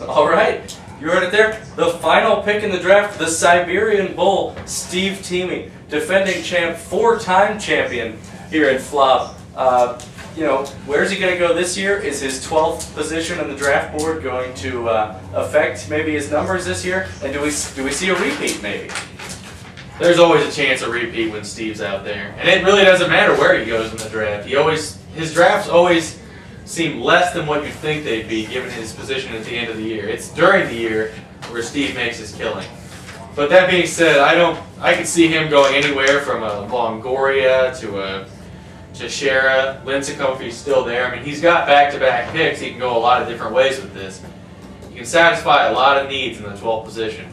All right, you heard it there. The final pick in the draft, the Siberian Bull, Steve Teamy, defending champ, 4-time champion here in Flop. Where's he going to go this year? Is his 12th position in the draft board going to affect maybe his numbers this year? And do we see a repeat maybe? There's always a chance of repeat when Steve's out there. And it really doesn't matter where he goes in the draft. His drafts always seem less than what you'd think they'd be given his position at the end of the year. It's during the year where Steve makes his killing. But that being said, I could see him going anywhere from a Longoria to a Teixeira, Lincecum if he's still there. I mean, he's got back-to-back picks. He can go a lot of different ways with this. He can satisfy a lot of needs in the 12th position.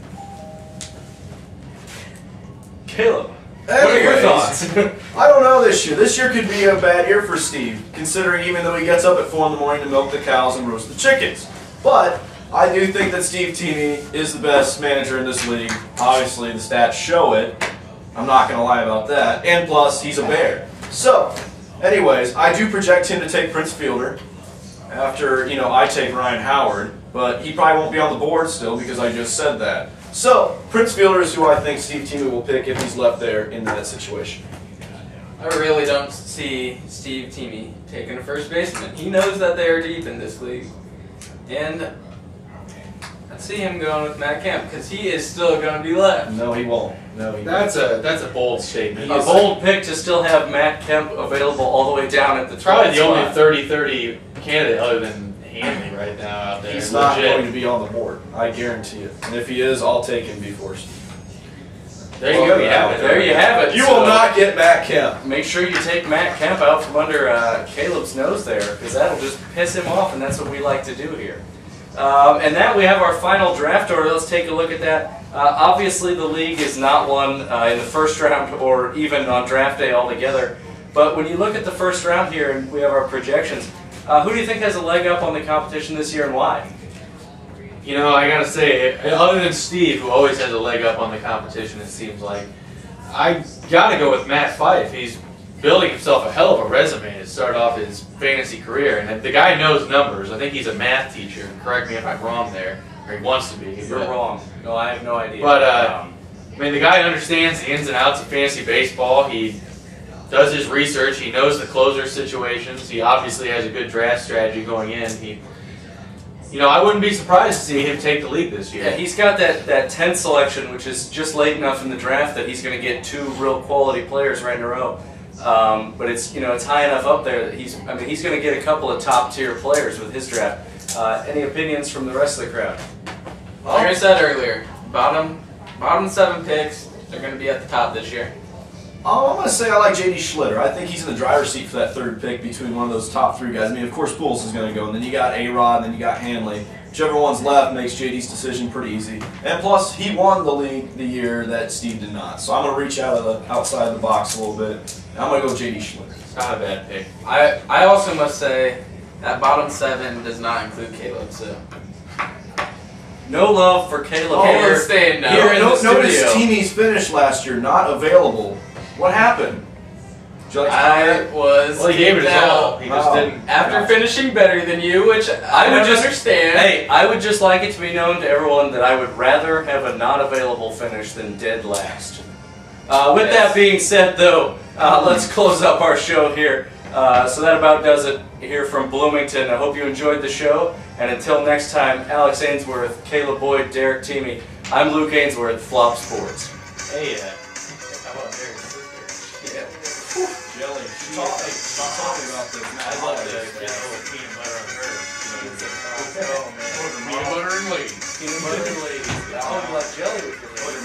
Caleb, what are your thoughts? I don't know this year. This year could be a bad year for Steve, considering even though he gets up at 4 in the morning to milk the cows and roast the chickens. But I do think that Steve Teamy is the best manager in this league. Obviously, the stats show it. I'm not going to lie about that. And plus, he's a Bear. So, anyways, I do project him to take Prince Fielder after, I take Ryan Howard. But he probably won't be on the board still because I just said that. So, Prince Fielder is who I think Steve Teamy will pick if he's left there in that situation. I really don't see Steve Teamy taking a first baseman. He knows that they are deep in this league. And I see him going with Matt Kemp because he is still going to be left. No, he won't. No, he won't. That's a bold statement. A bold pick to still have Matt Kemp available all the way down at the 12th Probably the only spot. 30-30 candidate other than Hanley right now out there. He's not going to be on the board. I guarantee it. And if he is, I'll take him before Steve. There you go. You have it. There you have it. You will not get Matt Kemp. Make sure you take Matt Kemp out from under Caleb's nose there, because that'll just piss him off, and that's what we like to do here. And that we have our final draft order. Let's take a look at that. Obviously, the league is not won in the first round or even on draft day altogether. But when you look at the first round here, and we have our projections, who do you think has a leg up on the competition this year and why? I gotta say, other than Steve, who always has a leg up on the competition, it seems like, I gotta go with Matt Fife. He's building himself a hell of a resume to start off his fantasy career, and the guy knows numbers. I think he's a math teacher. Correct me if I'm wrong there, or he wants to be. You're wrong. No, I have no idea. But the guy understands the ins and outs of fantasy baseball. He does his research. He knows the closer situations. He obviously has a good draft strategy going in. I wouldn't be surprised to see him take the league this year. Yeah, he's got that 10th selection, which is just late enough in the draft that he's going to get 2 real quality players right in a row. But it's high enough up there that he's going to get a couple of top tier players with his draft. Any opinions from the rest of the crowd? Like I said earlier, bottom 7 picks, they're going to be at the top this year. I'm going to say I like J.D. Schlitter. I think he's in the driver's seat for that 3rd pick between one of those top 3 guys. I mean, of course, Pujols is going to go, and then you got A-Rod, and then you got Hanley. Whichever one's left makes J.D.'s decision pretty easy. And plus, he won the league the year that Steve did not. So I'm going to reach outside the box a little bit. And I'm going to go J.D. Schlitter. It's not a bad pick. I also must say that bottom 7 does not include Caleb, so. No love for Caleb Caleb's staying now. here in the Notice studio. Teamy's finish last year, not available. What happened? Would you like to comment? Well, he gave it his all. He just didn't. After finishing better than you, which I would just understand. Hey, I would just like it to be known to everyone that I would rather have a not available finish than dead last. With that being said, though, let's close up our show here. So that about does it here from Bloomington. I hope you enjoyed the show. And until next time, Alex Ainsworth, Caleb Boyd, Derek Teamy, I'm Luke Ainsworth, Flop Sports. Hey, how about Derek's sister? Yeah. Jelly. She's talking about this. I'd love to get a little peanut butter on her. Peanut butter and ladies. Peanut butter and ladies. Oh, you like jelly with your ladies.